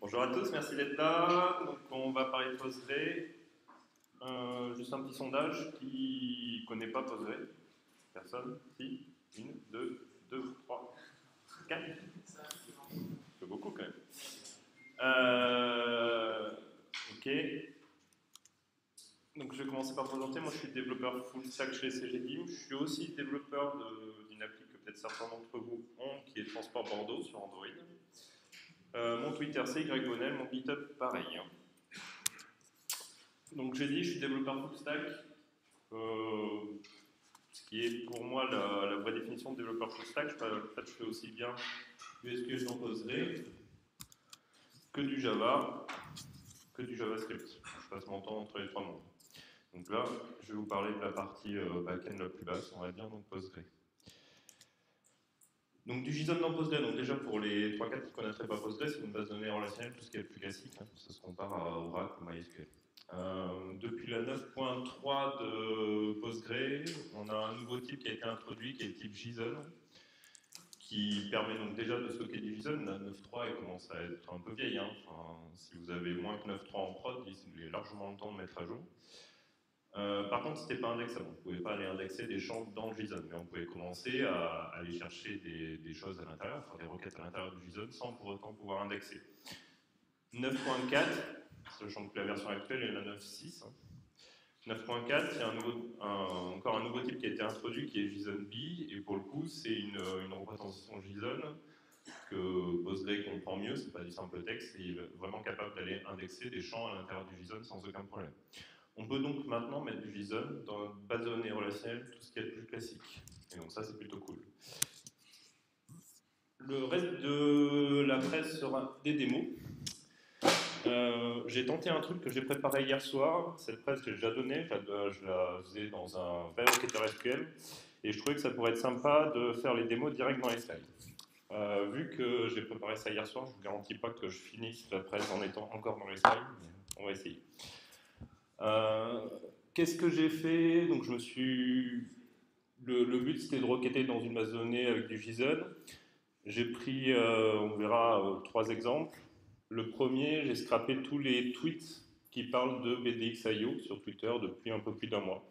Bonjour à tous, merci d'être là. Donc, on va parler de Postgre. Juste un petit sondage. Qui ne connaît pas Postgre? Personne? Si? Une, deux, trois, quatre? C'est beaucoup quand même. Ok. Donc je vais commencer par présenter. Moi je suis développeur full stack chez CGDIM. Je suis aussi développeur d'une appli que peut-être certains d'entre vous ont, qui est Transport Bordeaux sur Android. Mon Twitter c'est YBonnel, mon GitHub pareil. Donc j'ai dit, je suis développeur full stack, ce qui est pour moi la vraie définition de développeur full stack. Je fais aussi bien du SQL dans Postgre que du Java, que du JavaScript. Je passe mon temps entre les trois mondes. Donc là, je vais vous parler de la partie back-end la plus basse, on va dire, donc Postgre. Donc du JSON dans Postgre, donc déjà pour les 3-4 qui ne connaîtraient pas Postgre, c'est une base de données relationnelle, tout ce qui est le plus classique, hein, ça se compare à Oracle ou MySQL. Depuis la 9.3 de Postgre, on a un nouveau type qui a été introduit, qui est le type JSON, qui permet donc déjà de stocker du JSON. La 9.3 elle commence à être un peu vieille, hein. Enfin, si vous avez moins que 9.3 en prod, il est largement le temps de mettre à jour. Par contre, ce n'était pas indexable. On ne pouvait pas aller indexer des champs dans le JSON, mais on pouvait commencer à aller chercher des choses à l'intérieur, faire des requêtes à l'intérieur du JSON sans pour autant pouvoir indexer. 9.4, sachant que la version actuelle est la 9.6. 9.4, il y a encore un nouveau type qui a été introduit qui est JSON-B, et pour le coup, c'est une représentation JSON que Postgre comprend mieux, c'est pas du simple texte, et il est vraiment capable d'aller indexer des champs à l'intérieur du JSON sans aucun problème. On peut donc maintenant mettre du JSON dans notre base de données relationnelle, tout ce qui est le plus classique. Et donc ça, c'est plutôt cool. Le reste de la presse sera des démos. J'ai tenté un truc que j'ai préparé hier soir. Cette presse, j'ai déjà donnée. Je la faisais dans un vrai requêteur SQL. Et je trouvais que ça pourrait être sympa de faire les démos direct dans les slides. Vu que j'ai préparé ça hier soir, je ne vous garantis pas que je finisse la presse en étant encore dans les slides. Mais on va essayer. Qu'est-ce que j'ai fait? Donc le but c'était de requêter dans une base de données avec du JSON. J'ai pris, on verra, 3 exemples. Le premier, j'ai scrappé tous les tweets qui parlent de BDX.io sur Twitter depuis un peu plus d'un mois.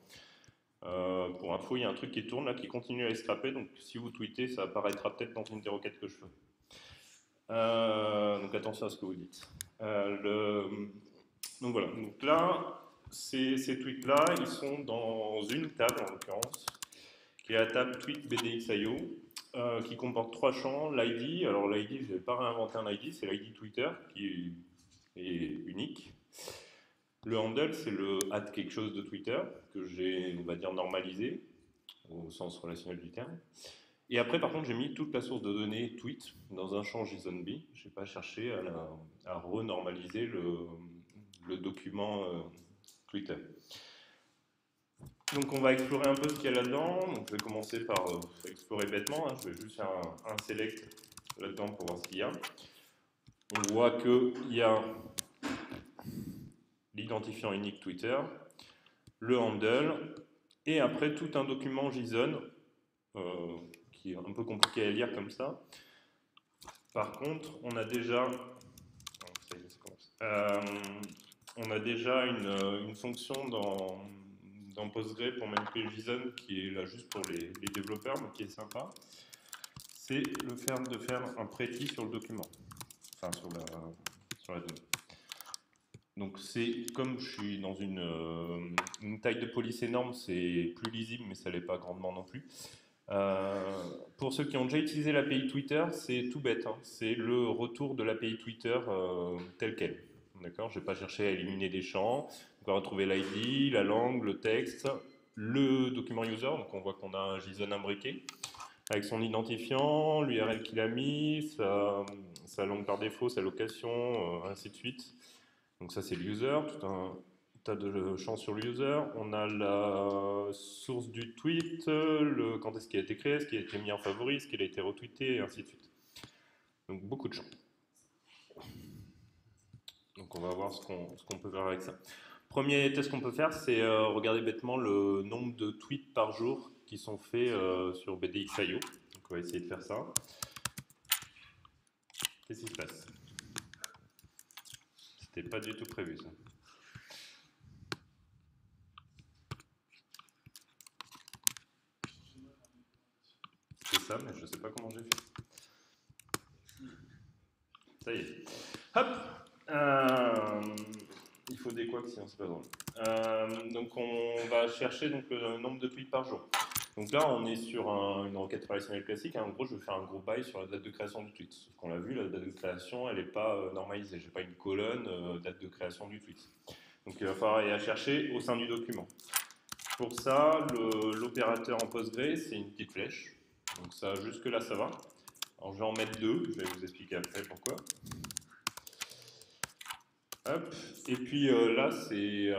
Pour info, il y a un truc qui tourne là, qui continue à les scraper, donc si vous tweetez, ça apparaîtra peut-être dans une des requêtes que je fais. Donc attention à ce que vous dites. Donc voilà, donc là, ces tweets-là, ils sont dans une table, en l'occurrence, qui est la table tweet BDX.io, qui comporte 3 champs. L'ID, alors l'ID, je ne vais pas réinventer un ID, c'est l'ID Twitter, qui est unique. Le handle, c'est le @ quelque chose de Twitter, que j'ai, on va dire, normalisé, au sens relationnel du terme. Et après, par contre, j'ai mis toute la source de données tweet dans un champ JSON-B. Je n'ai pas cherché à renormaliser le document Twitter. Donc on va explorer un peu ce qu'il y a là-dedans. Donc je vais commencer par explorer bêtement, hein. Je vais juste faire un select là-dedans pour voir ce qu'il y a. On voit qu'il y a l'identifiant unique Twitter, le handle, et après tout un document JSON qui est un peu compliqué à lire comme ça. Par contre, on a déjà une fonction dans Postgre pour manipuler JSON qui est là juste pour les développeurs, mais qui est sympa. C'est de faire un pretty sur le document, enfin sur la donnée. Donc c'est comme je suis dans une taille de police énorme, c'est plus lisible, mais ça l'est pas grandement non plus. Pour ceux qui ont déjà utilisé l'API Twitter, c'est tout bête, hein. C'est le retour de l'API Twitter tel quel. D'accord, je ne vais pas chercher à éliminer des champs. On va retrouver l'ID, la langue, le texte, le document user. Donc on voit qu'on a un JSON imbriqué avec son identifiant, l'URL qu'il a mis, sa langue par défaut, sa location, ainsi de suite. Donc ça c'est l'user, tout un tas de champs sur l'user. On a la source du tweet, quand est-ce qu'il a été créé, ce qui a été mis en favori, ce qu'il a été retweeté, et ainsi de suite. Donc beaucoup de champs. Donc on va voir ce qu'on peut faire avec ça. Premier test qu'on peut faire, c'est regarder bêtement le nombre de tweets par jour qui sont faits sur BDX.io. Donc on va essayer de faire ça. Qu'est-ce qui se passe? C'était pas du tout prévu ça. C'est ça, mais je sais pas comment j'ai fait. Ça y est. Hop. Il faut des couacs, sinon c'est pas drôle. Donc on va chercher donc, le nombre de tweets par jour. Donc là, on est sur une requête relationnelle classique. En gros, je vais faire un group by sur la date de création du tweet. Sauf qu'on l'a vu, la date de création, elle n'est pas normalisée. Je n'ai pas une colonne date de création du tweet. Donc il va falloir aller la chercher au sein du document. Pour ça, l'opérateur en Postgre, c'est une petite flèche. Donc ça, jusque-là, ça va. Alors je vais en mettre deux. Je vais vous expliquer après pourquoi. Hop. Et puis là, c'est...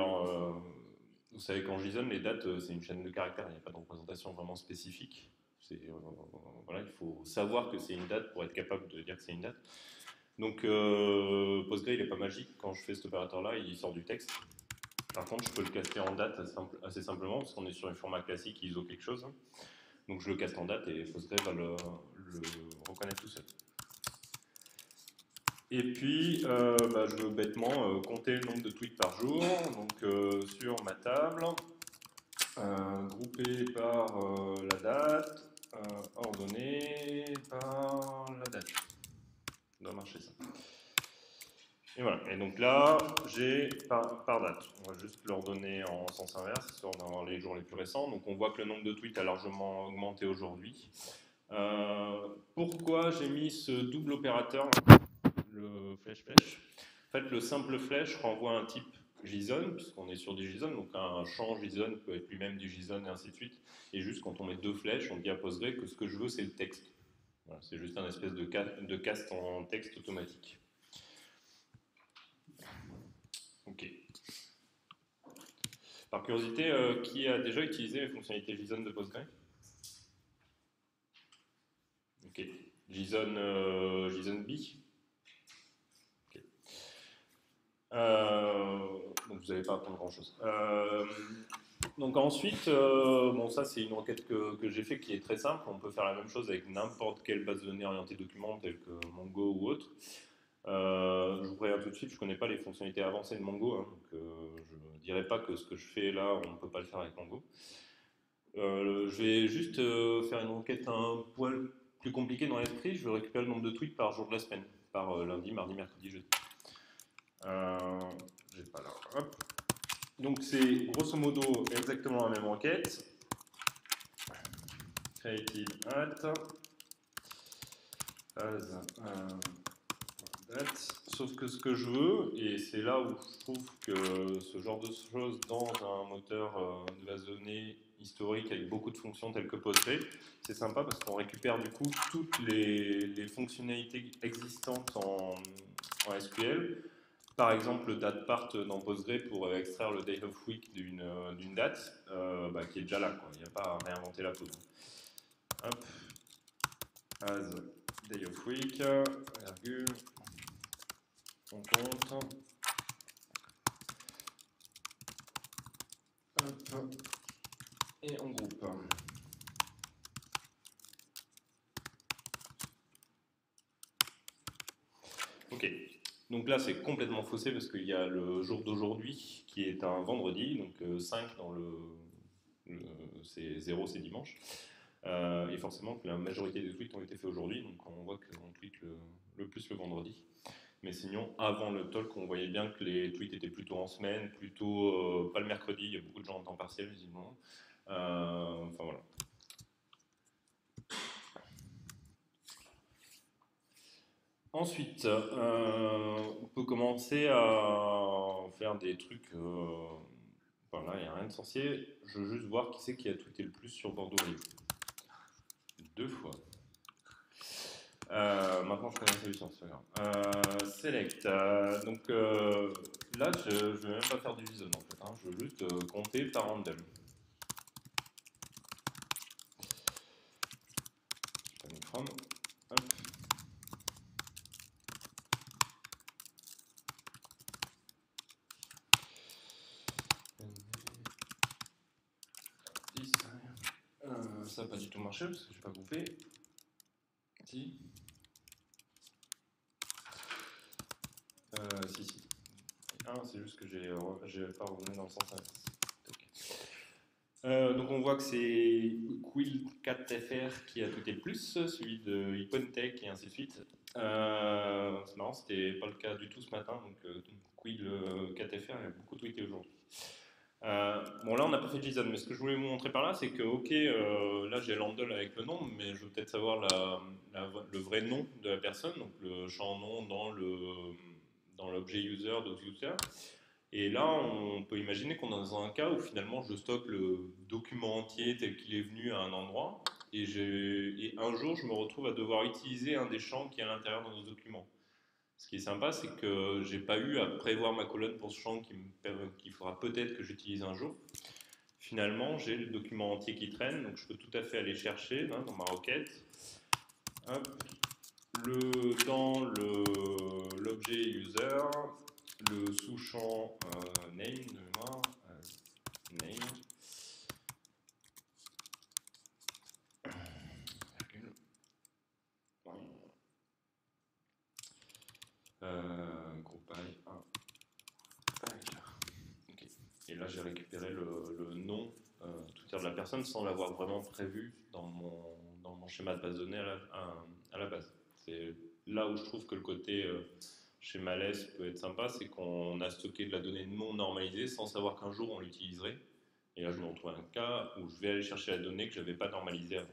vous savez qu'en JSON, les dates, c'est une chaîne de caractères, il n'y a pas de représentation vraiment spécifique. Voilà, il faut savoir que c'est une date pour être capable de dire que c'est une date. Donc Postgre, il n'est pas magique. Quand je fais cet opérateur-là, il sort du texte. Par contre, je peux le caster en date assez simplement, parce qu'on est sur un format classique ISO quelque chose. Donc je le caste en date et Postgre va le reconnaître tout seul. Et puis, je veux bêtement compter le nombre de tweets par jour, donc sur ma table, groupé par la date, ordonné par la date. Ça doit marcher ça. Et voilà, et donc là, j'ai par date. On va juste l'ordonner en sens inverse, histoire d'avoir les jours les plus récents. Donc on voit que le nombre de tweets a largement augmenté aujourd'hui. Pourquoi j'ai mis ce double opérateur, le flèche-flèche? En fait, le simple flèche renvoie un type JSON, puisqu'on est sur du JSON, donc un champ JSON peut être lui-même du JSON et ainsi de suite. Et juste quand on met deux flèches, on dit à Postgre que ce que je veux, c'est le texte. Voilà, c'est juste un espèce de cast en texte automatique. Ok. Par curiosité, qui a déjà utilisé les fonctionnalités JSON de Postgre? Ok. JSON B? Ok. Donc vous n'allez pas apprendre grand-chose. Donc ensuite, bon ça c'est une requête que j'ai fait qui est très simple. On peut faire la même chose avec n'importe quelle base de données orientée document, telle que Mongo ou autre. Je vous préviens tout de suite, je ne connais pas les fonctionnalités avancées de Mongo, hein, donc je ne dirais pas que ce que je fais là, on ne peut pas le faire avec Mongo. Je vais juste faire une requête un poil plus compliquée dans l'esprit. Je vais récupérer le nombre de tweets par jour de la semaine, par lundi, mardi, mercredi, jeudi. J'ai pas là. Hop. Donc c'est grosso modo exactement la même requête. Creative at as date. Sauf que ce que je veux, et c'est là où je trouve que ce genre de choses dans un moteur de base de données historique avec beaucoup de fonctions telles que Postgre, c'est sympa parce qu'on récupère du coup toutes les fonctionnalités existantes en SQL. Par exemple, le date part dans Postgre pour extraire le day of week d'une date qui est déjà là, quoi. Il n'y a pas à réinventer la poudre. Hop. As day of week, virgule, on compte. Hop. Et on groupe. Ok. Donc là, c'est complètement faussé parce qu'il y a le jour d'aujourd'hui qui est un vendredi, donc 5 dans c'est 0, c'est dimanche. Et forcément que la majorité des tweets ont été faits aujourd'hui, donc on voit qu'on tweet le plus le vendredi. Mais sinon, avant le talk, on voyait bien que les tweets étaient plutôt en semaine, plutôt pas le mercredi, il y a beaucoup de gens en temps partiel visiblement. Enfin voilà. Ensuite, on peut commencer à faire des trucs. Voilà, il n'y a rien de sorcier. Je veux juste voir qui c'est qui a tweeté le plus sur Bordeaux Rive. 2 fois. Maintenant, je connais la solution, c'est pas grave. Select. Donc là, je ne vais même pas faire du JSON en fait. Hein. Je veux juste compter par random. Je vais from. Hop. Ça n'a pas du tout marché parce que je n'ai pas groupé. Si. Si. Ah, c'est juste que j'ai pas revenu dans le sens inverse. Donc on voit que c'est Quill4FR qui a tweeté le plus, suivi de Ipontech et ainsi de suite. C'est marrant, c'était pas le cas du tout ce matin, donc Quill4FR a beaucoup tweeté aujourd'hui. Bon là on n'a pas fait JSON, mais ce que je voulais vous montrer par là, c'est que ok, là j'ai l'handle avec le nom, mais je veux peut-être savoir le vrai nom de la personne, donc le champ nom dans l'objet user de user. Et là, on peut imaginer qu'on est dans un cas où finalement je stocke le document entier tel qu'il est venu à un endroit, et un jour je me retrouve à devoir utiliser un des champs qui est à l'intérieur de nos documents. Ce qui est sympa, c'est que j'ai pas eu à prévoir ma colonne pour ce champ qu'il faudra peut-être que j'utilise un jour. Finalement, j'ai le document entier qui traîne, donc je peux tout à fait aller chercher dans ma requête. Hop, dans l'objet user, le sous-champ name de mémoire, name, groupe I, 1. Okay. Et là j'ai récupéré le nom Twitter de la personne sans l'avoir vraiment prévu dans mon schéma de base de données à la base. C'est là où je trouve que le côté schéma-less peut être sympa, c'est qu'on a stocké de la donnée non normalisée sans savoir qu'un jour on l'utiliserait. Et là je me retrouve à un cas où je vais aller chercher la donnée que je n'avais pas normalisée avant.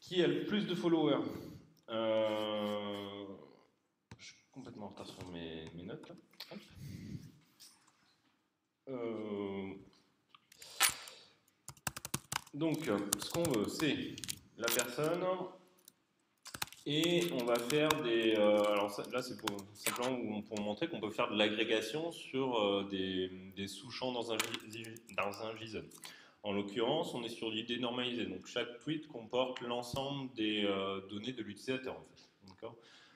Qui a le plus de followers? Je suis complètement en retard sur mes notes là. Donc, ce qu'on veut, c'est la personne, et on va faire des... alors là, c'est simplement pour montrer qu'on peut faire de l'agrégation sur des sous-champs dans un JSON. En l'occurrence, on est sur du dénormalisé, donc chaque tweet comporte l'ensemble des données de l'utilisateur, en fait.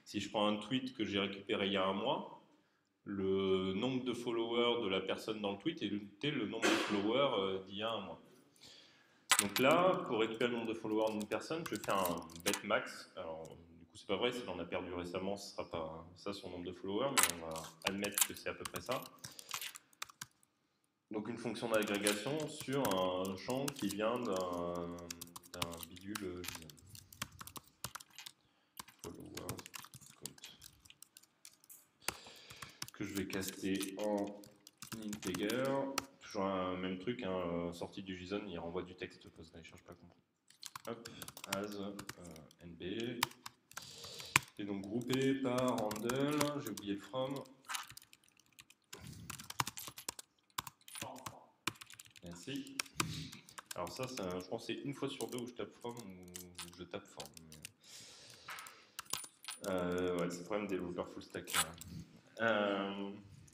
Si je prends un tweet que j'ai récupéré il y a un mois, le nombre de followers de la personne dans le tweet est le nombre de followers d'il y a un mois. Donc là, pour récupérer le nombre de followers d'une personne, je vais faire un betmax. Alors, du coup, c'est pas vrai, s'il en a perdu récemment, ce sera pas ça son nombre de followers, mais on va admettre que c'est à peu près ça. Donc une fonction d'agrégation sur un champ qui vient d'un bidule JSON. Followers count. Que je vais caster en integer. Toujours un même truc, hein, sortie du JSON, il renvoie du texte Postgre, je cherche pas à comprendre. Hop, as nb. Et donc groupé par handle, j'ai oublié le from. Merci. Alors ça, je pense que c'est une fois sur deux où je tape from ou je tape form. Ouais, c'est le problème des développeurs full stack.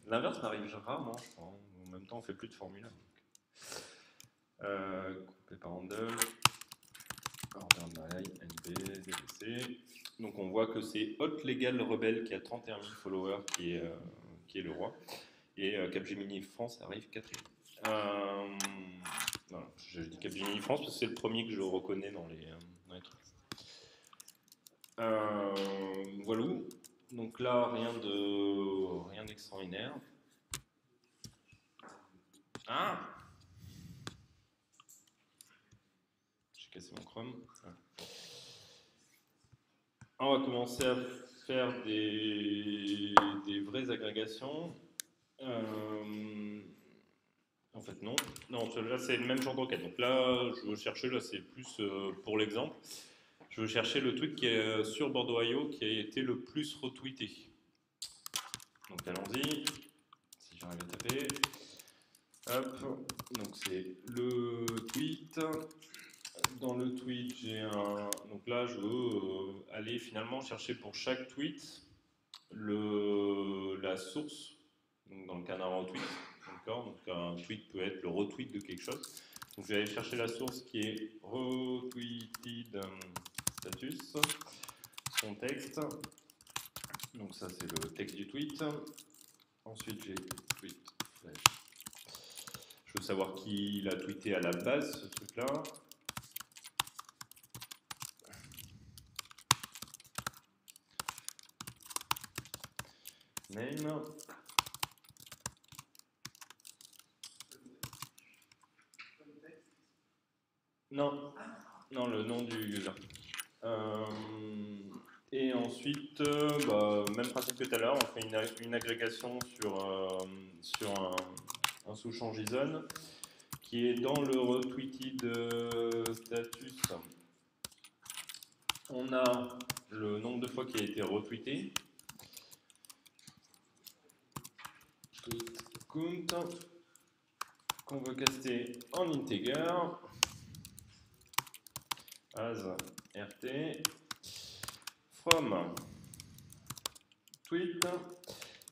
L'inverse m'arrive rarement, je crois. En même temps, on fait plus de formulaire. Coupé par handle, order by nb, dbc. Donc on voit que c'est Hot Legal Rebel qui a 31 000 followers qui est le roi. Et Capgemini France arrive quatrième. Voilà, je dis Capgemini France parce que c'est le premier que je reconnais dans les trucs. Voilà. Donc là, rien d'extraordinaire. Ah, j'ai cassé mon Chrome. On va commencer à faire des vraies agrégations. En fait, non. Non, là, c'est le même genre de requête. Donc là, je veux chercher, là, c'est plus pour l'exemple. Je veux chercher le tweet qui est sur Bordeaux.io qui a été le plus retweeté. Donc allons-y. Si j'arrive à taper. Hop. Donc c'est le tweet. Dans le tweet, j'ai un... Donc là, je veux aller finalement chercher pour chaque tweet la source. Donc dans le cas d'un retweet. Donc un tweet peut être le retweet de quelque chose. Donc je vais aller chercher la source qui est retweeted status, son texte. Donc ça c'est le texte du tweet. Ensuite j'ai tweet flash. Je veux savoir qui l'a tweeté à la base, ce truc-là. name. Non, non, le nom du user. Et ensuite, même principe que tout à l'heure, on fait une agrégation sur un sous-champ JSON qui est dans le retweeted status. On a le nombre de fois qui a été retweeté. Tweet count qu'on veut caster en integer as rt from tweet.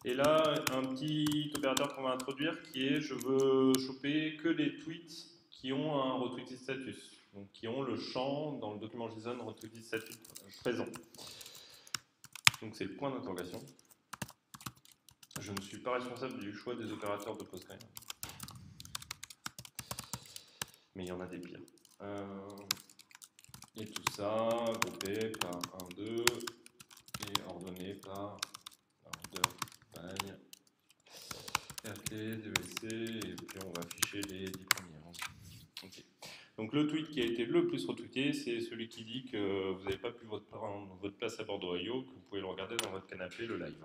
Et là, un petit opérateur qu'on va introduire qui est je veux choper que les tweets qui ont un retweeted status, donc qui ont le champ dans le document JSON retweeted status présent. Donc c'est le point d'interrogation. Je ne suis pas responsable du choix des opérateurs de Postgre. Mais il y en a des pires. Et tout ça groupé par 1, 2 et ordonné par order by rt, 2sc, et puis on va afficher les 10 premiers. Okay. Donc le tweet qui a été le plus retweeté, c'est celui qui dit que vous n'avez pas pu votre place à Bordeaux.io, que vous pouvez le regarder dans votre canapé, le live.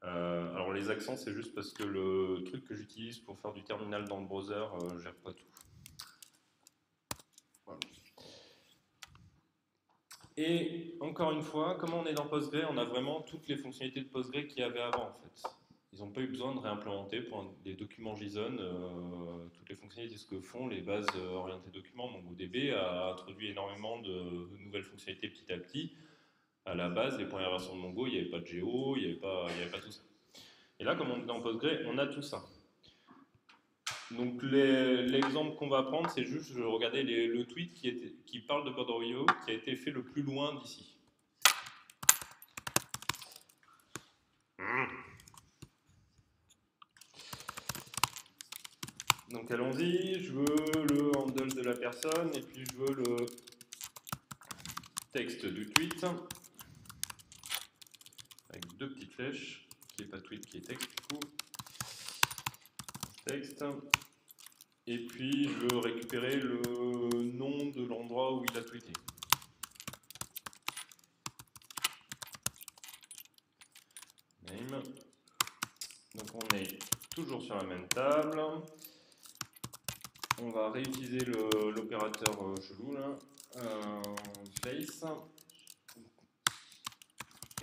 Alors les accents, c'est juste parce que le truc que j'utilise pour faire du terminal dans le browser gère pas tout. Voilà. Et encore une fois, comme on est dans Postgre, on a vraiment toutes les fonctionnalités de Postgre qu'il y avait avant en fait. Ils n'ont pas eu besoin de réimplémenter pour des documents JSON toutes les fonctionnalités. Ce que font les bases orientées documents. MongoDB a introduit énormément de nouvelles fonctionnalités petit à petit. À la base, les premières versions de Mongo, il n'y avait pas de Geo, il n'y avait pas tout ça. Et là, comme on est dans Postgre, on a tout ça. Donc l'exemple qu'on va prendre, c'est juste, je regardais le tweet qui parle de Bordeaux.io, qui a été fait le plus loin d'ici. Donc allons-y, je veux le handle de la personne, et puis je veux le texte du tweet, avec deux petites flèches, qui n'est pas tweet, qui est texte du coup. Texte. Et puis je veux récupérer le nom de l'endroit où il a tweeté. Name. Donc on est toujours sur la même table. On va réutiliser l'opérateur chelou là, face.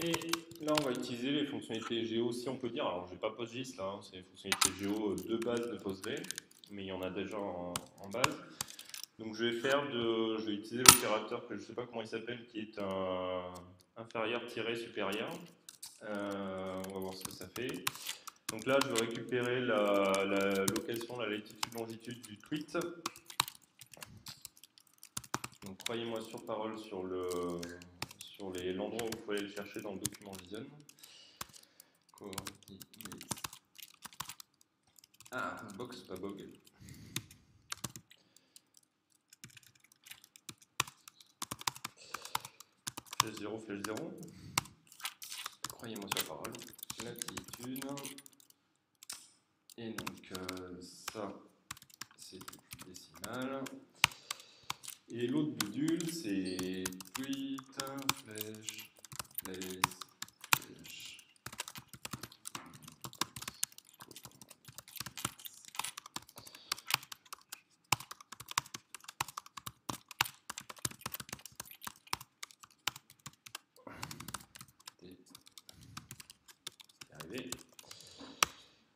Et là on va utiliser les fonctionnalités Géo, si on peut dire. Alors je n'ai pas PostGIS là, hein, c'est les fonctionnalités Géo de base de Postgre, mais il y en a déjà en base. Donc je vais utiliser l'opérateur que je ne sais pas comment il s'appelle, qui est un inférieur-supérieur. On va voir ce que ça fait. Donc là, je vais récupérer la location, la latitude-longitude du tweet. Donc croyez-moi sur parole sur l'endroit où il faut aller le chercher dans le document JSON. Ah, box, pas bog. Flèche 0, flèche 0. Croyez-moi sur parole. Latitude. Et donc ça, c'est décimal. Et l'autre module, c'est tweet, flèche, place, flèche. C'est arrivé.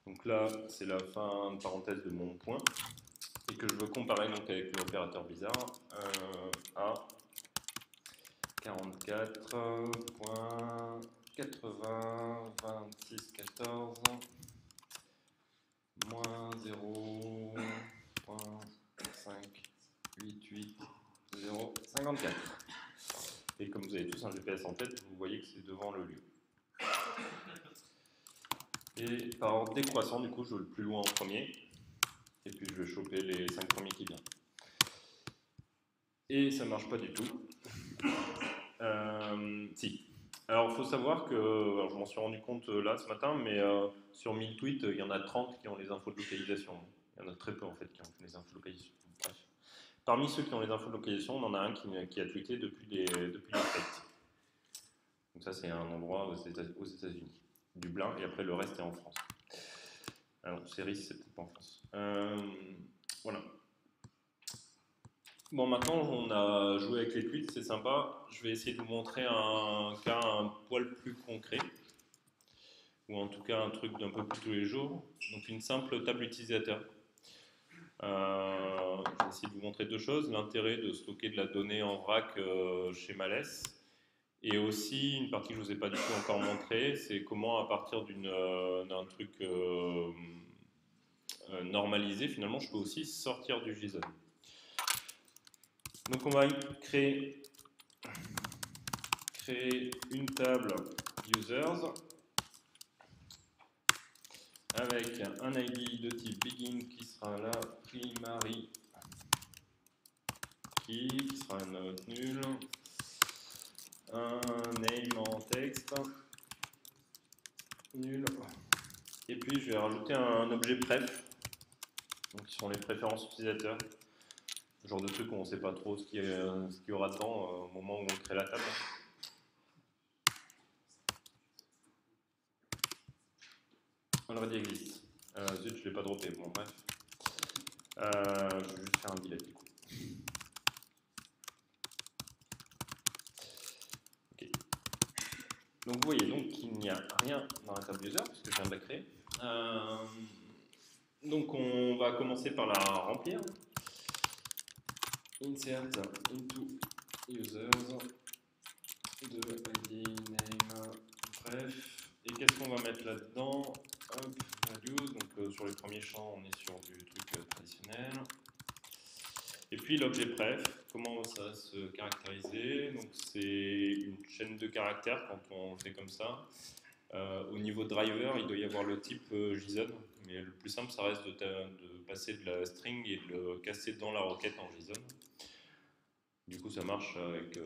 Donc là, c'est la fin de parenthèse de mon point. Et que je veux comparer donc avec l'opérateur bizarre à 44.80.26.14 moins 0.588.054. Et comme vous avez tous un GPS en tête, vous voyez que c'est devant le lieu. Et par ordre décroissant, du coup, je veux le plus loin en premier. Et puis je vais choper les 5 premiers qui viennent. Et ça marche pas du tout. Si. Alors, il faut savoir que, alors, je m'en suis rendu compte là ce matin, mais sur 1000 tweets, il y en a 30 qui ont les infos de localisation. Il y en a très peu en fait qui ont les infos de localisation. Bref. Parmi ceux qui ont les infos de localisation, on en a un qui a tweeté depuis les States. Donc ça, c'est un endroit aux États-Unis. Dublin, et après le reste est en France. Ah non, Ceris, c'est peut-être pas en France. Voilà. Bon, maintenant, on a joué avec les tweets, c'est sympa. Je vais essayer de vous montrer un cas un poil plus concret, ou en tout cas un truc d'un peu plus tous les jours. Donc, une simple table utilisateur. Je vais essayer de vous montrer deux choses. L'intérêt de stocker de la donnée en vrac chez Males. Et aussi, une partie que je ne vous ai pas du tout encore montré, c'est comment, à partir d'un truc normalisé, finalement, je peux aussi sortir du JSON. Donc, on va créer une table users avec un ID de type begin qui sera la primary key, qui sera un note nul, un name en texte nul, et puis je vais rajouter un objet pref, donc qui sont les préférences utilisateurs, le genre de truc où on ne sait pas trop ce qu'il y aura dedans au moment où on crée la table. Already existe. Zut, je ne l'ai pas droppé. Bon, bref. Je vais juste faire un delete du coup. Ok. Donc vous voyez donc qu'il n'y a rien dans la table user puisque je viens de la créer. Donc on va commencer par la remplir. Insert into users de ID, name, bref. Et qu'est-ce qu'on va mettre là-dedans? Values, donc sur les premiers champs, on est sur du truc traditionnel. Et puis l'objet pref, comment ça va se caractériser? Donc c'est une chaîne de caractères quand on le fait comme ça. Au niveau driver, il doit y avoir le type JSON, mais le plus simple, ça reste de passer de la string et de le casser dans la requête en JSON. Du coup, ça marche avec,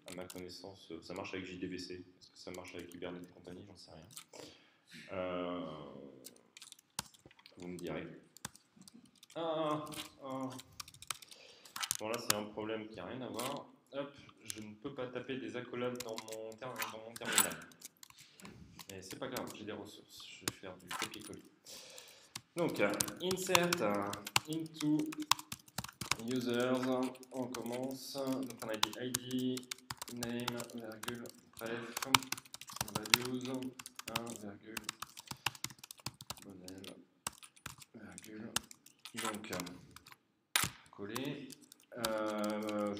à ma connaissance, ça marche avec JDBC. Est-ce que ça marche avec Hibernate et compagnie? J'en sais rien. Vous me direz. Bon, là, c'est un problème qui n'a rien à voir. Hop, je ne peux pas taper des accolades dans mon terminal. Mais c'est pas grave, j'ai des ressources. Je vais faire du copier-coller. Donc, insert into users, on commence. Donc, on a dit ID, name, virgule, bref, values, 1, virgule, modèle, virgule. Donc, coller. Je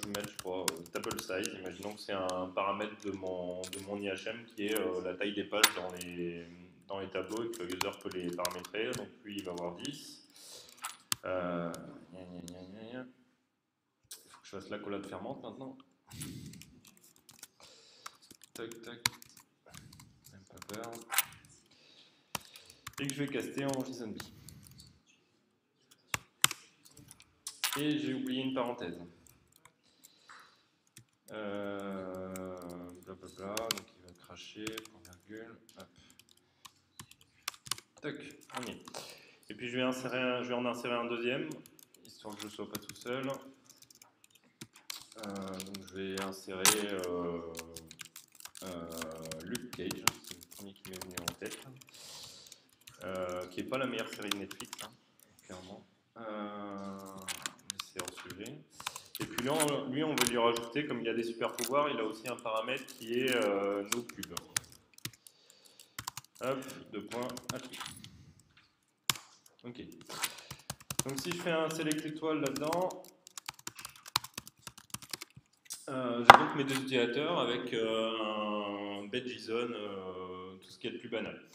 vais mettre, je crois, table size. Imaginons que c'est un paramètre de mon IHM qui est la taille des pages dans les tableaux et que le user peut les paramétrer. Donc lui, il va avoir 10. Il faut que je fasse l'accolade fermante maintenant. Tac, tac. Même pas peur. Et que je vais caster en JSONB. Et j'ai oublié une parenthèse. Blablabla, donc il va cracher, point virgule, hop. Tac, on y est. Et puis je vais en insérer un deuxième, histoire que je ne sois pas tout seul. Donc je vais insérer Luke Cage, c'est le premier qui m'est venu en tête, qui n'est pas la meilleure série de Netflix, hein, clairement. Mais c'est hors sujet. Et puis là, lui, on veut lui rajouter, comme il a des super pouvoirs, il a aussi un paramètre qui est no pub. Hop, 2 points, appli. Ok. Donc si je fais un select étoile là-dedans, j'ai donc mes deux utilisateurs avec un bed JSON, tout ce qui est le plus banal.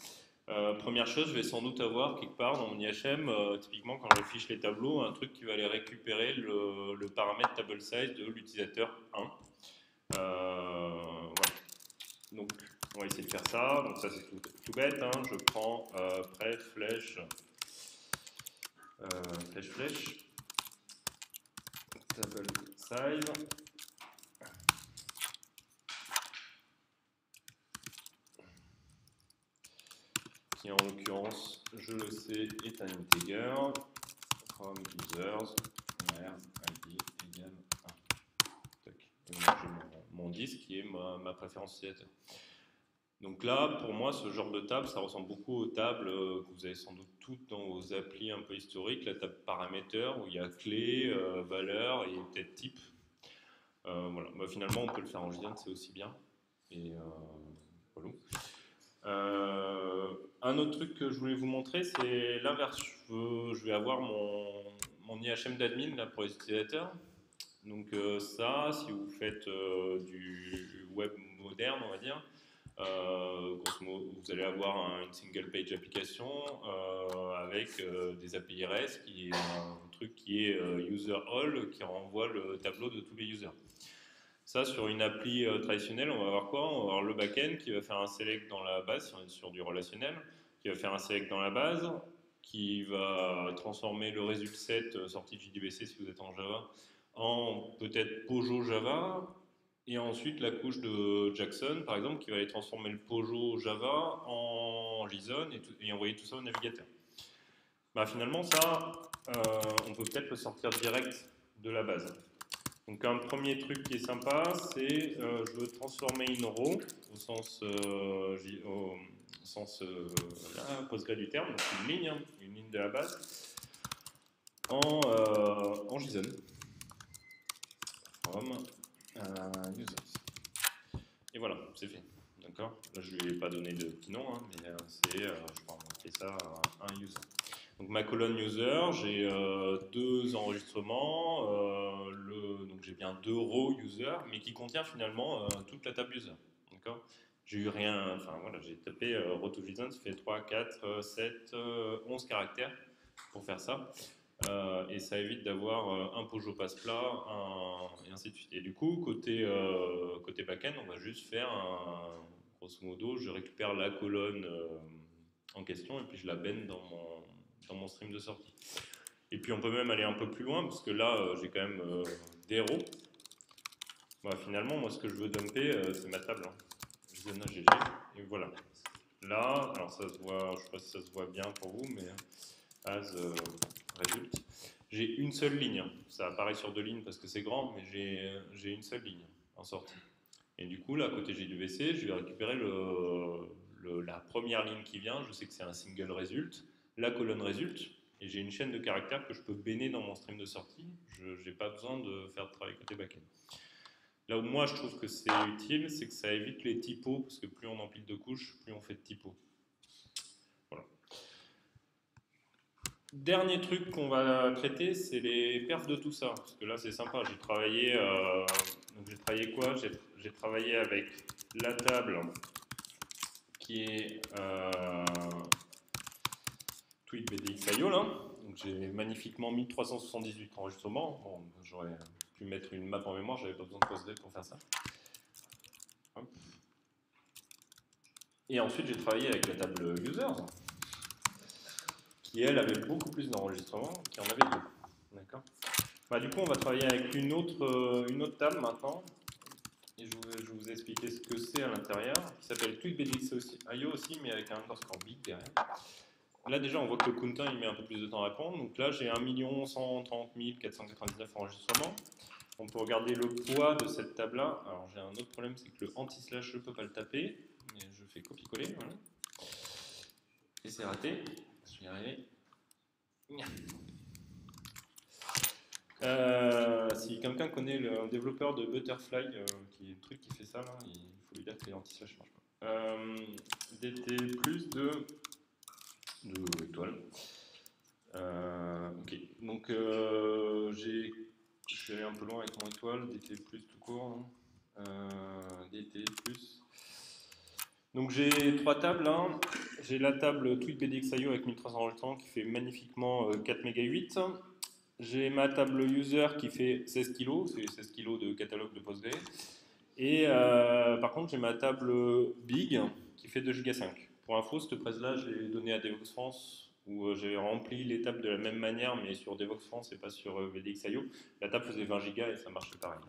Première chose, je vais sans doute avoir quelque part dans mon IHM, typiquement quand j'affiche les tableaux, un truc qui va aller récupérer le paramètre table size de l'utilisateur 1. Voilà. Donc on va essayer de faire ça. Donc ça c'est tout bête. Hein. Je prends pref flèche table size. qui en l'occurrence, je le sais, est un integer, from users, var id égale 1. Tac. Et donc j'ai mon disque qui est ma préférence utilisateur. Donc là, pour moi, ce genre de table, ça ressemble beaucoup aux tables que vous avez sans doute toutes dans vos applis un peu historiques, la table paramètres où il y a clé, valeur et peut-être type. Voilà. Bah, finalement, on peut le faire en JSON, c'est aussi bien. Et voilà. Un autre truc que je voulais vous montrer, c'est l'inverse. Je vais avoir mon IHM d'admin là pour les utilisateurs. Donc ça, si vous faites du web moderne, on va dire, grosso modo, vous allez avoir une single page application avec des API REST qui est un truc qui est user all qui renvoie le tableau de tous les users. Ça, sur une appli traditionnelle, on va avoir quoi? On va avoir le backend qui va faire un select dans la base, si on est sur du relationnel, qui va faire un select dans la base, qui va transformer le result set sorti de JDBC si vous êtes en Java en peut-être Pojo Java, et ensuite la couche de Jackson, par exemple, qui va aller transformer le Pojo Java en JSON et envoyer tout ça au navigateur. Bah, finalement, ça, on peut peut-être le sortir direct de la base. Donc un premier truc qui est sympa, c'est je veux transformer une row au sens, Postgre du terme, donc une ligne de la base, en JSON. From users. Et voilà, c'est fait. D'accord. Là, je ne lui ai pas donné de petit nom, hein, mais c'est, je crois, on fait ça un user. Donc ma colonne user, j'ai deux enregistrements, donc j'ai bien deux rows user, mais qui contient finalement toute la table user. D'accord. J'ai eu rien, enfin voilà, j'ai tapé row to JSON, ça fait 3, 4, 7, 11 caractères pour faire ça. Et ça évite d'avoir un Pojo passe-plat, et ainsi de suite. Et du coup, côté backend, on va juste faire grosso modo, je récupère la colonne en question et puis je la baigne dans mon stream de sortie. Et puis on peut même aller un peu plus loin, parce que là, j'ai quand même des rows. Bah, finalement, moi, ce que je veux dumper, c'est ma table. Hein. Je donne un GG, et voilà. Là, alors ça se voit, je sais pas si ça se voit bien pour vous, mais as result, j'ai une seule ligne. Ça apparaît sur deux lignes parce que c'est grand, mais j'ai une seule ligne en sortie. Et du coup, là, côté JDBC, je vais récupérer la première ligne qui vient. Je sais que c'est un single result, la colonne result, et j'ai une chaîne de caractères que je peux baigner dans mon stream de sortie. Je n'ai pas besoin de faire de travail côté backend. Là où moi je trouve que c'est utile, c'est que ça évite les typos, parce que plus on empile de couches, plus on fait de typos. Voilà. Dernier truc qu'on va traiter, c'est les perfs de tout ça, parce que là c'est sympa. J'ai travaillé quoi? J'ai travaillé avec la table qui est TweetBDX.io là. Donc j'ai magnifiquement mis 378 enregistrements. Bon, j'aurais pu mettre une map en mémoire, j'avais pas besoin de Postgre pour faire ça. Hop. Et ensuite j'ai travaillé avec la table users, qui elle avait beaucoup plus d'enregistrements, qui en avait deux. D'accord. Bah, du coup, on va travailler avec une autre table maintenant, et je vais vous expliquer ce que c'est à l'intérieur, qui s'appelle TweetBDX.io aussi, mais avec un underscore big derrière. Là déjà, on voit que le counter il met un peu plus de temps à répondre. Donc là, j'ai 1 130 499 enregistrements. On peut regarder le poids de cette table-là. Alors j'ai un autre problème, c'est que le anti-slash, je ne peux pas le taper. Et je fais copier-coller. Voilà. Et c'est raté. Je vais y arriver. Si quelqu'un connaît le développeur de Butterfly, qui est le truc qui fait ça, là, il faut lui dire que les anti-slash ne marchent pas. DT plus de étoiles. Ok, donc je suis allé un peu loin avec mon étoile, DT plus tout court. DT plus. Donc j'ai trois tables. Hein. J'ai la table TweetBDX.io avec 1300 enregistrements qui fait magnifiquement 4 mégas 8. J'ai ma table user qui fait 16 kg, c'est 16 kg de catalogue de Postgre. Et par contre, j'ai ma table big qui fait 2 Go 5. Pour info, cette presse-là, je l'ai donnée à Devox France, où j'ai rempli les tables de la même manière, mais sur Devox France et pas sur BDX.io. La table faisait 20 Go et ça marchait pareil.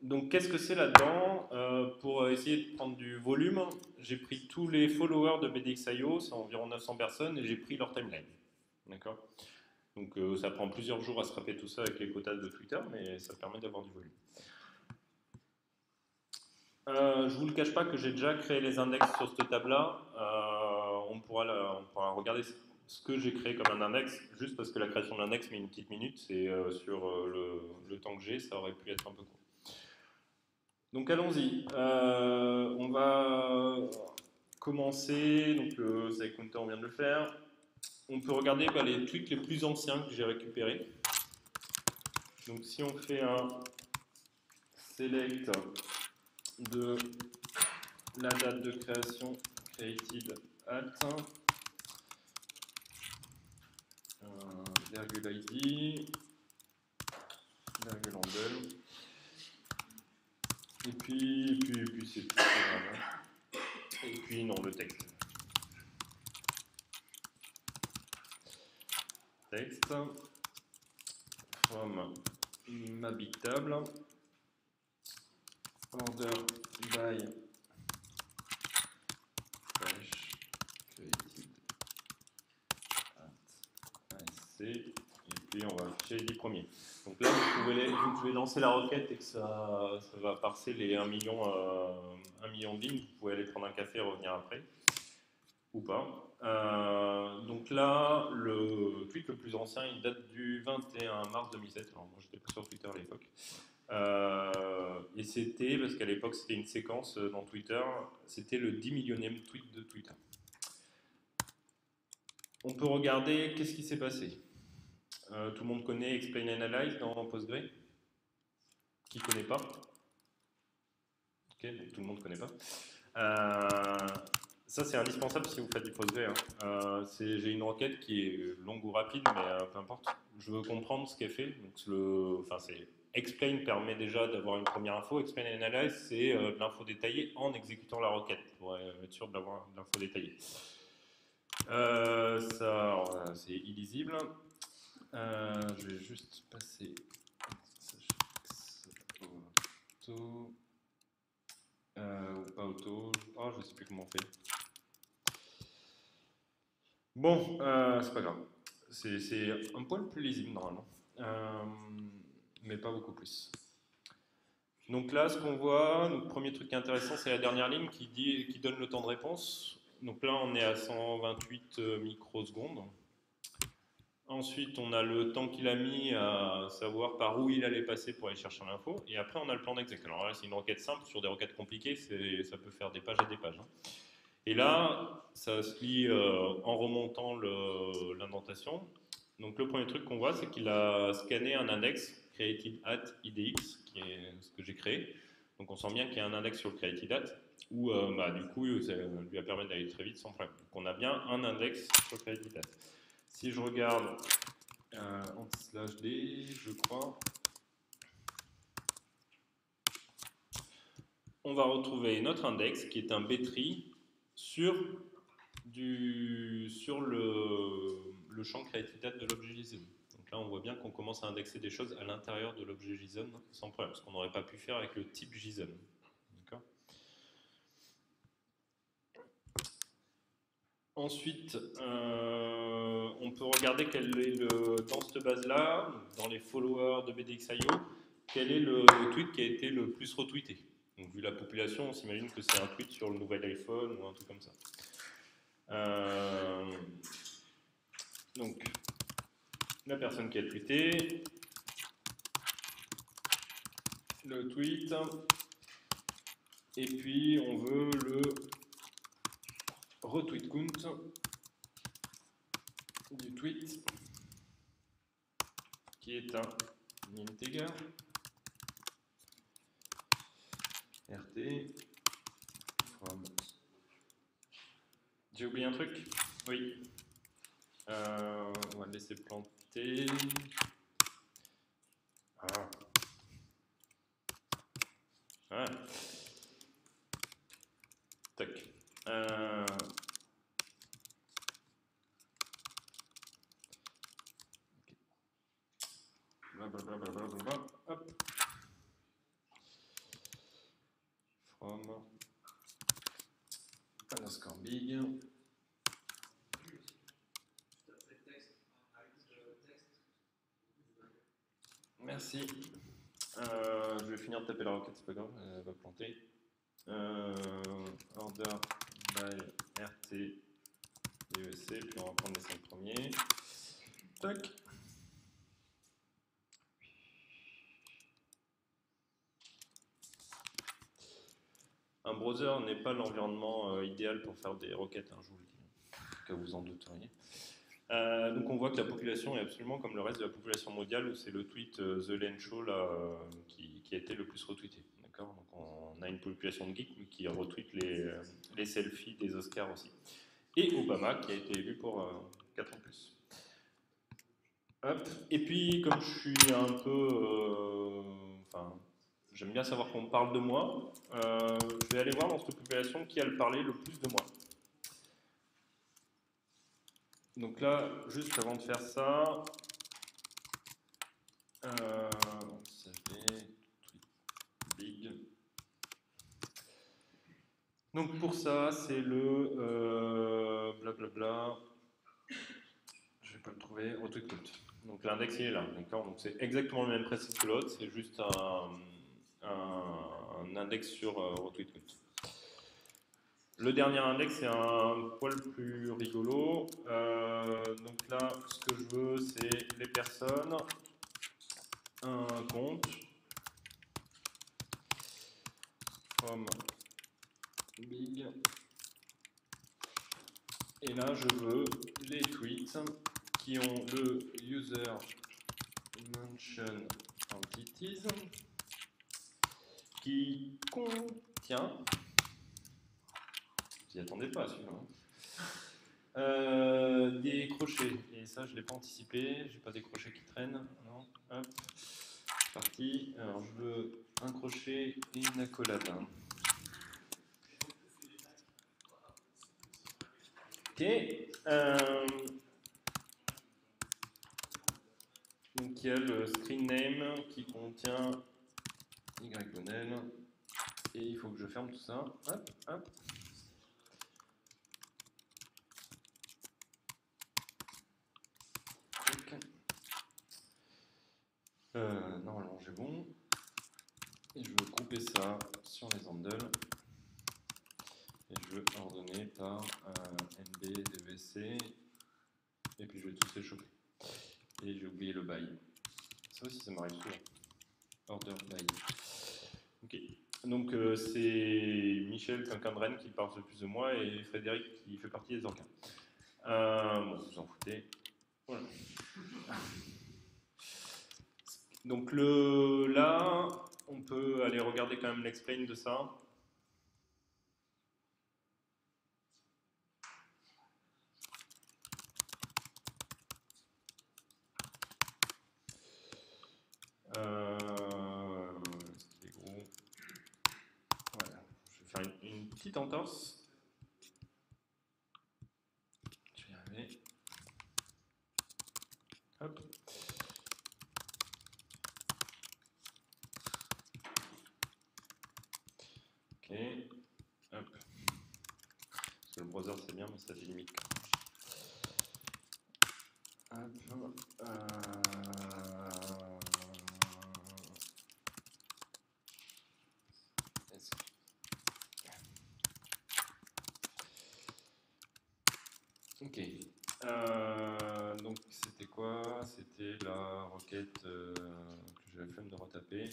Donc, qu'est-ce que c'est là-dedans? Pour essayer de prendre du volume, j'ai pris tous les followers de BDXIO, c'est environ 900 personnes, et j'ai pris leur timeline. D'accord? Donc, ça prend plusieurs jours à se rappeler tout ça avec les quotas de Twitter, mais ça permet d'avoir du volume. Je vous le cache pas que j'ai déjà créé les index sur cette table-là. On pourra regarder ce que j'ai créé comme un index, juste parce que la création de l'index met une petite minute, c'est sur le temps que j'ai, ça aurait pu être un peu court. Donc allons-y. On va commencer. Donc c'est avec Counter, on vient de le faire. On peut regarder les tweets les plus anciens que j'ai récupérés. Donc si on fait un select de la date de création created at virgule ID virgule handle et puis c'est tout. Et puis non, le texte. Texte from ma big table order by fresh created at ASC et puis on va afficher les 10 premiers. Donc là vous pouvez lancer la requête et que ça va parser les 1 million de lignes, vous pouvez aller prendre un café et revenir après ou pas. Donc là, le tweet le plus ancien, il date du 21 mars 2007. Alors moi, j'étais pas sur Twitter à l'époque. Et c'était, parce qu'à l'époque, c'était une séquence dans Twitter, c'était le 10 millionième tweet de Twitter. On peut regarder qu'est-ce qui s'est passé. Tout le monde connaît Explain Analyze dans Postgre? Qui ne connaît pas? Ok, donc tout le monde ne connaît pas. Ça, c'est indispensable si vous faites du Postgre. Hein. J'ai une requête qui est longue ou rapide, mais peu importe. Je veux comprendre ce qu'elle fait. Donc, Explain permet déjà d'avoir une première info. Explain and Analyze, c'est de l'info détaillée en exécutant la requête pour être sûr d'avoir de l'info détaillée. C'est illisible. Je vais juste passer auto. Ou pas auto. Oh, je sais plus comment on fait. Bon, c'est pas grave. C'est un poil plus lisible normalement, mais pas beaucoup plus. Donc là, ce qu'on voit, le premier truc qui est intéressant, c'est la dernière ligne qui donne le temps de réponse. Donc là, on est à 128 microsecondes. Ensuite, on a le temps qu'il a mis à savoir par où il allait passer pour aller chercher l'info. Et après, on a le plan d'exec. Alors là, c'est une requête simple. Sur des requêtes compliquées, ça peut faire des pages et des pages. Hein. Et là, ça se lit en remontant l'indentation. Donc le premier truc qu'on voit, c'est qu'il a scanné un index created at idx, qui est ce que j'ai créé. Donc on sent bien qu'il y a un index sur le created at, où du coup, ça lui va permettre d'aller très vite sans problème. Donc on a bien un index sur le created at. Si je regarde /d, je crois, on va retrouver notre index qui est un B-tree sur le champ created at de l'objet JSON. Donc là, on voit bien qu'on commence à indexer des choses à l'intérieur de l'objet JSON sans problème, ce qu'on n'aurait pas pu faire avec le type JSON. D'accord. Ensuite, on peut regarder quel est dans cette base-là, dans les followers de BDXIO, quel est le tweet qui a été le plus retweeté. Donc, vu la population, on s'imagine que c'est un tweet sur le nouvel iPhone ou un truc comme ça. Donc, la personne qui a tweeté, le tweet, et puis on veut le retweet count du tweet, qui est un integer, rt, from. J'ai oublié un truc? Oui. On va le laisser planter. Ah. Ah. Tac. Blablabla. Hop. from underscore big. Merci. Je vais finir de taper la requête, c'est pas grave, elle va planter. Order by RT EEC, puis on va prendre les 5 premiers. Tac. Un browser n'est pas l'environnement idéal pour faire des requêtes, hein, je vous le dis, au cas où vous en douteriez. Donc on voit que la population est absolument comme le reste de la population mondiale, où c'est le tweet The Len Show là, qui a été le plus retweeté. Donc on a une population de geeks qui retweet les selfies des Oscars aussi. Et Obama qui a été élu pour 4 ans de plus. Hop. Et puis comme je suis un peu... j'aime bien savoir qu'on parle de moi, je vais aller voir dans cette population qui a parlé le plus de moi. Donc là, juste avant de faire ça, big. Donc pour ça, c'est le blablabla. Je vais pas le trouver. Retweet count. Donc l'index il est là, d'accord. Donc c'est exactement le même principe que l'autre, c'est juste un index sur retweet count. Le dernier index, c'est un poil plus rigolo. Donc là, ce que je veux, c'est les personnes, un compte, from big. Et là, je veux les tweets qui ont le user mention entities qui contient... Vous n'y attendez pas, celui-là. Des crochets. Et ça, je ne l'ai pas anticipé. J'ai pas des crochets qui traînent. Non. Hop. Parti. Alors, je veux un crochet et une accolade. Ok. Donc, il y a le screen name qui contient YBonel. Et il faut que je ferme tout ça. Hop, hop. Normalement j'ai bon. Et je veux grouper ça sur les handles. Et je veux ordonner par NB, DVC. Et puis je vais tous les choper. Et j'ai oublié le by. Ça aussi ça m'arrive souvent. Order by. Ok. Donc c'est Michel, quelqu'un de Rennes, qui parle le plus de moi, et Frédéric qui fait partie des organes. Bon, vous en foutez. Voilà. Donc là, on peut aller regarder quand même l'explain de ça. Est-ce qu'il est gros? Voilà. Je vais faire une petite entorse. Je vais y arriver. Hop. Ok. Hop. Parce que le browser c'est bien, mais ça fait limite. Hop. Ok. Donc c'était quoi? C'était la requête que j'avais la flemme de retaper.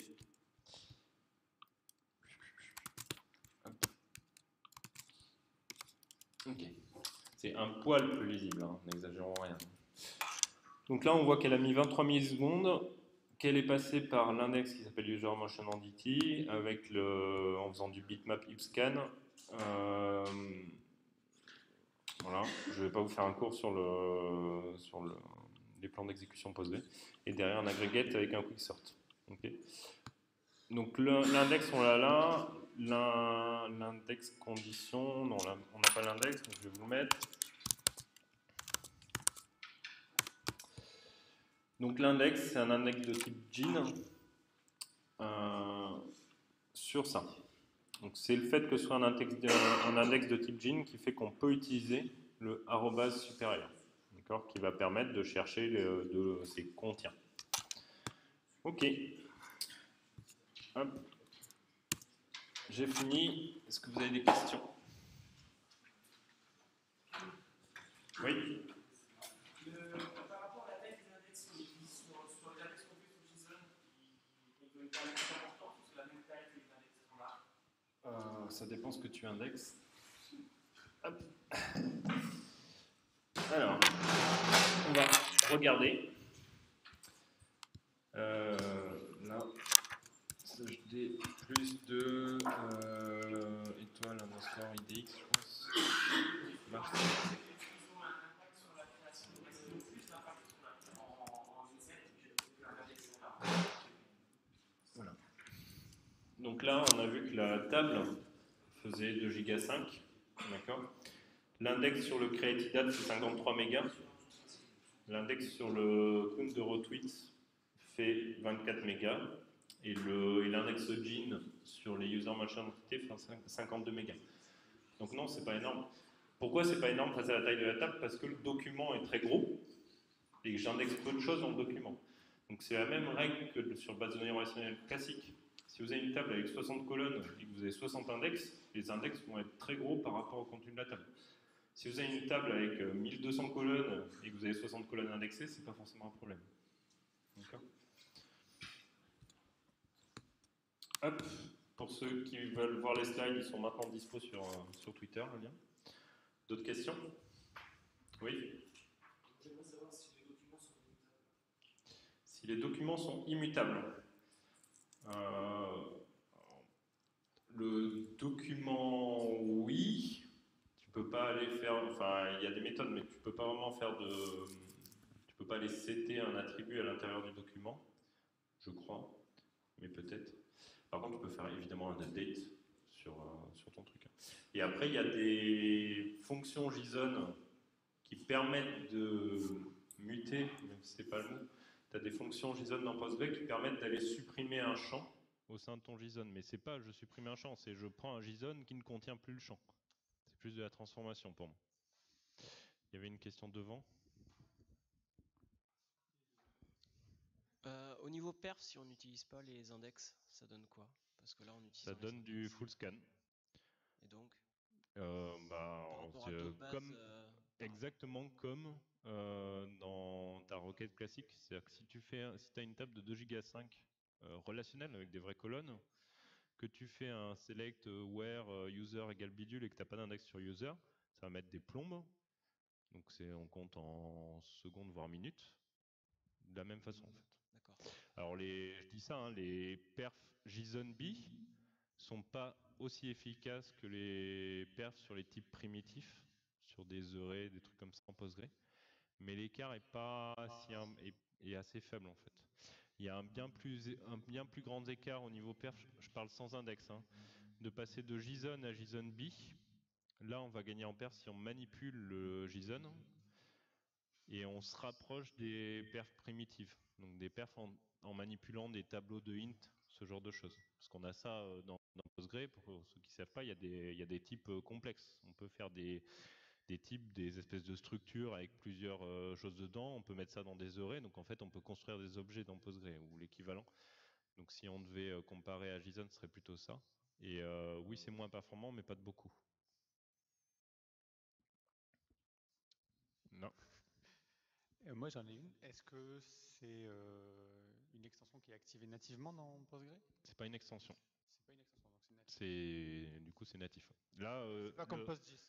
Hop. Ok. C'est un poil plus lisible, hein, n'exagérons rien. Donc là, on voit qu'elle a mis 23 millisecondes, qu'elle est passée par l'index qui s'appelle User Motion Entity, en faisant du bitmap ipscan. Voilà, je ne vais pas vous faire un cours sur les plans d'exécution PostgreSQL. Et derrière un aggregate avec un quicksort. Okay. Donc l'index, on l'a là. L'index condition, non, là, on n'a pas l'index, donc je vais vous le mettre. Donc l'index, c'est un index de type GIN sur ça. Donc c'est le fait que ce soit un index de type GIN qui fait qu'on peut utiliser le arrobase supérieur, d'accord, qui va permettre de chercher ces contiens. Ok. Hop. J'ai fini. Est-ce que vous avez des questions? Oui. Par rapport à la taille des index qu'on utilise sur l'index qu'on fait sur JSON, il peut être plus important, c'est la même taille que les index standards. Ça dépend ce que tu indexes. Hop. Alors, on va regarder. Là, HD plus 2 étoile underscore IDX, je pense. Marche. Ils ont un impact sur la création, mais ils ont plus d'impact en Z que l'index standard. Voilà. Donc là, on a vu que la table faisait 2 Go 5, d'accord. L'index sur le createdDate, c'est 53 mégas. L'index sur le count de retweets fait 24 mégas. Et l'index GIN sur les user match identité fait 52 mégas. Donc non, c'est pas énorme. Pourquoi c'est pas énorme face à la taille de la table? Parce que le document est très gros et que j'indexe peu de choses dans le document. Donc c'est la même règle que sur base de données relationnelles classique. Si vous avez une table avec 60 colonnes et que vous avez 60 index, les index vont être très gros par rapport au contenu de la table. Si vous avez une table avec 1200 colonnes et que vous avez 60 colonnes indexées, c'est pas forcément un problème. D'accord. Hop, pour ceux qui veulent voir les slides, ils sont maintenant dispo sur Twitter, le lien. D'autres questions? Oui. J'aimerais savoir si les documents sont immutables. Si les documents sont immutables. Le document, oui. Tu peux pas aller faire. Enfin, il y a des méthodes, mais tu peux pas vraiment faire de. Tu peux pas aller setter un attribut à l'intérieur du document, je crois, mais peut-être. Par contre, tu peux faire évidemment un update sur ton truc. Et après, il y a des fonctions JSON qui permettent de muter, même si c'est pas le mot. Tu as des fonctions JSON dans Postgre qui permettent d'aller supprimer un champ au sein de ton JSON. Mais c'est pas je supprime un champ, c'est je prends un JSON qui ne contient plus le champ. C'est plus de la transformation pour moi. Il y avait une question devant. Au niveau perf, si on n'utilise pas les index, ça donne quoi? Parce que là, on utilise. Ça donne du full scan. Et donc Par rapport à d'autres bases, exactement comme dans ta requête classique. C'est-à-dire que si tu as une table de 2 Go 5 relationnelle avec des vraies colonnes, que tu fais un select where user égale bidule et que tu n'as pas d'index sur user, ça va mettre des plombes. Donc on compte en secondes voire minutes. De la même façon en fait. D'accord. Alors je dis ça, les perfs JSON-B sont pas aussi efficaces que les perfs sur les types primitifs, sur des arrays, des trucs comme ça en Postgre. Mais l'écart est assez faible en fait. Il y a un bien plus grand écart au niveau perf, je parle sans index, de passer de JSON à JSON-B. Là, on va gagner en perf si on manipule le JSON et on se rapproche des perfs primitives. Donc des perfs en manipulant des tableaux de int, ce genre de choses. Parce qu'on a ça dans Postgre, pour ceux qui ne savent pas, il y a des types complexes. On peut faire des types, des espèces de structures avec plusieurs choses dedans. On peut mettre ça dans des arrays. Donc en fait, on peut construire des objets dans Postgre ou l'équivalent. Donc si on devait comparer à JSON, ce serait plutôt ça. Et oui, c'est moins performant, mais pas de beaucoup. Non. Moi j'en ai une. Est-ce que c'est une extension qui est activée nativement dans Postgre? C'est pas une extension. C'est pas une extension, donc c'est natif. Du coup, c'est natif. Là, c'est pas comme PostGIS.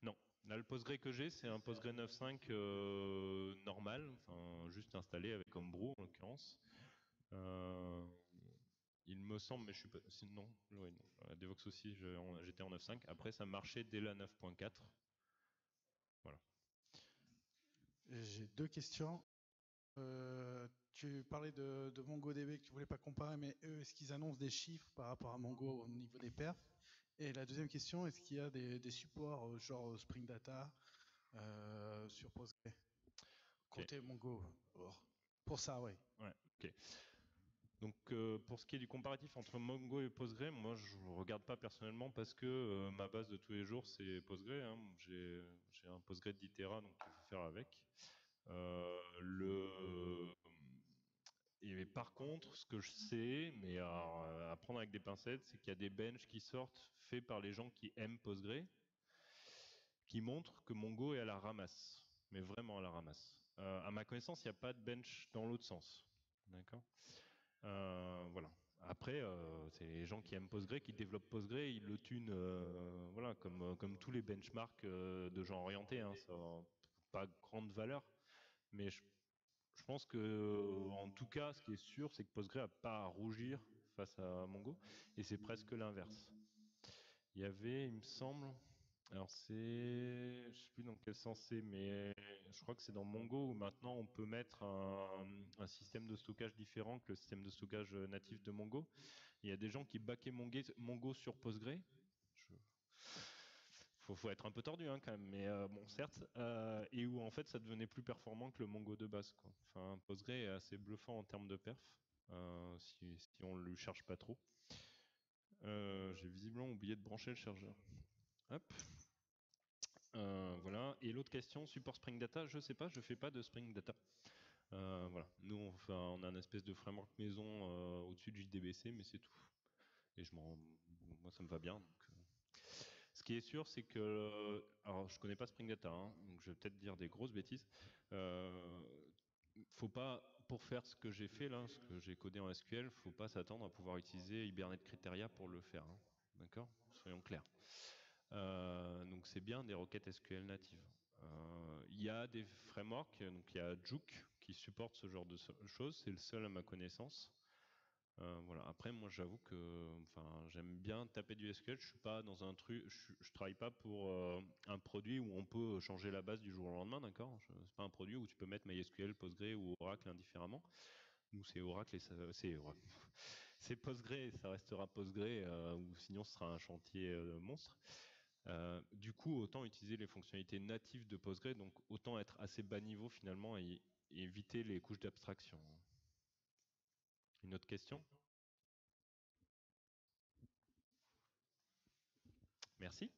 Non. Là, le Postgre que j'ai, c'est un Postgre 9.5 normal, enfin juste installé avec Homebrew en l'occurrence. Il me semble, mais je suis pas. Non, oui, non. Devox aussi, j'étais en 9.5. Après, ça marchait dès la 9.4. Voilà. J'ai deux questions. Tu parlais de MongoDB que tu voulais pas comparer, mais eux, est-ce qu'ils annoncent des chiffres par rapport à Mongo au niveau des perfs? Et la deuxième question, est-ce qu'il y a des supports genre Spring Data sur Postgre côté Mongo? Pour ça, oui. Ouais, ok. Donc pour ce qui est du comparatif entre Mongo et Postgre, moi je ne regarde pas personnellement parce que ma base de tous les jours c'est Postgre. Hein. J'ai un Postgre de 10 Tera, donc il faut faire avec. Et par contre, ce que je sais, mais à prendre avec des pincettes, c'est qu'il y a des benches qui sortent faits par les gens qui aiment Postgre, qui montrent que Mongo est à la ramasse, mais vraiment à la ramasse. À ma connaissance, il n'y a pas de bench dans l'autre sens. D'accord. Voilà. Après, c'est les gens qui aiment Postgre, qui développent Postgre, ils le tunent, voilà, comme tous les benchmarks de gens orientés. Hein, ça n'a pas grande valeur, mais je pense que, en tout cas, ce qui est sûr, c'est que Postgre n'a pas à rougir face à Mongo, et c'est presque l'inverse. Il y avait, il me semble, alors je sais plus dans quel sens c'est, mais je crois que c'est dans Mongo où maintenant on peut mettre un système de stockage différent que le système de stockage natif de Mongo. Il y a des gens qui backaient Mongo sur Postgre. Faut être un peu tordu hein, quand même, mais bon certes, et où en fait ça devenait plus performant que le Mongo de base. Quoi. Enfin, Postgre est assez bluffant en termes de perf, si on ne lui charge pas trop. J'ai visiblement oublié de brancher le chargeur. Hop. Voilà. Et l'autre question, support Spring Data, je sais pas, je fais pas de Spring Data. Voilà. Nous, on a un espèce de framework maison au-dessus du JDBC, mais c'est tout. Et moi, ça me va bien. Donc, ce qui est sûr, c'est que, alors, je connais pas Spring Data, hein, donc je vais peut-être dire des grosses bêtises. Faut pas, pour faire ce que j'ai fait là, ce que j'ai codé en SQL, faut pas s'attendre à pouvoir utiliser Hibernate Criteria pour le faire. Hein. D'accord ? Soyons clairs. Donc c'est bien des requêtes SQL natives. Il y a des frameworks, donc il y a Juke qui supporte ce genre de choses, c'est le seul à ma connaissance. Voilà. Après, moi, j'avoue que, j'aime bien taper du SQL. Je suis pas dans un truc, je travaille pas pour un produit où on peut changer la base du jour au lendemain, d'accord. C'est pas un produit où tu peux mettre MySQL, Postgre ou Oracle indifféremment. Nous, c'est Oracle et c'est Postgre et ça restera Postgre, ou sinon ce sera un chantier monstre. Du coup, autant utiliser les fonctionnalités natives de Postgre, donc autant être assez bas niveau finalement et éviter les couches d'abstraction. Une autre question ? Merci.